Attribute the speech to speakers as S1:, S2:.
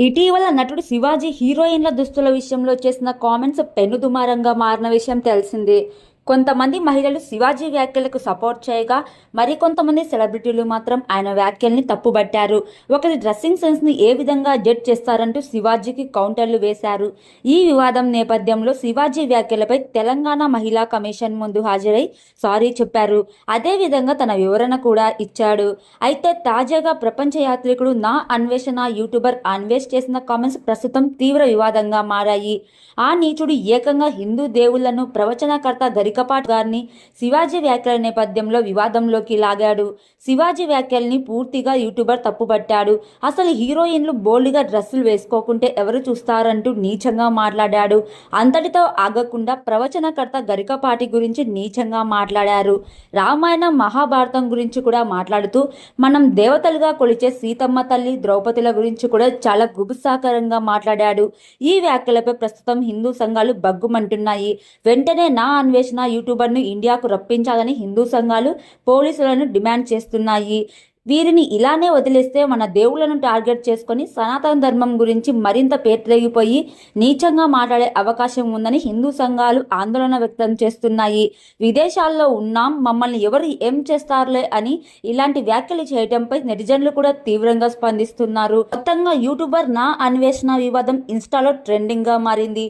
S1: ఇటీవల నటుడు శివాజీ హీరోయిన్ల దుస్తుల విషయంలో చేసిన కామెంట్స్ పెనుదుమారంగా మారిన విషయం తెలిసిందే. కొంతమంది మహిళలు శివాజీ వ్యాఖ్యలకు సపోర్ట్ చేయగా, మరికొంతమంది సెలబ్రిటీలు మాత్రం ఆయన వ్యాఖ్యల్ని తప్పుబట్టారు. ఒకరి డ్రెస్సింగ్ సెన్స్ని ఏ విధంగా జడ్జ్ చేస్తారంటూ శివాజీకి కౌంటర్లు వేశారు. ఈ వివాదం నేపథ్యంలో శివాజీ వ్యాఖ్యలపై తెలంగాణ మహిళా కమిషన్ ముందు హాజరై సారీ చెప్పారు. అదేవిధంగా తన వివరణ కూడా ఇచ్చాడు. అయితే తాజాగా ప్రపంచ యాత్రికుడు నా అన్వేషణ యూట్యూబర్ అన్వేష్ చేసిన కామెంట్స్ ప్రస్తుతం తీవ్ర వివాదంగా మారాయి. ఆ నీచుడు ఏకంగా హిందూ దేవుళ్లను ప్రవచనకర్త గరికపాటి గారిని శివాజీ వ్యాఖ్యల నేపథ్యంలో వివాదంలోకి లాగాడు. శివాజీ వ్యాఖ్యల్ని పూర్తిగా యూట్యూబర్ తప్పుపట్టాడు. అసలు హీరోయిన్లు బోల్డ్గా డ్రెస్సులు వేసుకోకుంటే ఎవరు చూస్తారంటూ నీచంగా మాట్లాడాడు. అంతటితో ఆగకుండా ప్రవచనకర్త గరికపాటి గురించి నీచంగా మాట్లాడారు. రామాయణం మహాభారతం గురించి కూడా మాట్లాడుతూ మనం దేవతలుగా కొలిచే సీతమ్మ తల్లి ద్రౌపదుల గురించి కూడా చాలా గుబుసాకరంగా మాట్లాడాడు. ఈ వ్యాఖ్యలపై ప్రస్తుతం హిందూ సంఘాలు బగ్గుమంటున్నాయి. వెంటనే నా అన్వేషణ యూట్యూబర్ను ఇండియాకు రప్పించాలని హిందూ సంఘాలు పోలీసులను డిమాండ్ చేస్తున్నాయి. వీరిని ఇలానే వదిలేస్తే మన దేవుళ్లను టార్గెట్ చేసుకొని సనాతన ధర్మం గురించి మరింత పేటరేగిపోయి నీచంగా మాట్లాడే అవకాశం ఉందని హిందూ సంఘాలు ఆందోళన వ్యక్తం చేస్తున్నాయి. విదేశాల్లో ఉన్నాం, మమ్మల్ని ఎవరు ఏం చేస్తారులే అని ఇలాంటి వ్యాఖ్యలు చేయడంపై నెటిజన్లు కూడా తీవ్రంగా స్పందిస్తున్నారు. మొత్తంగా యూట్యూబర్ నా అన్వేషణ వివాదం ఇన్స్టాలో ట్రెండింగ్ గా మారింది.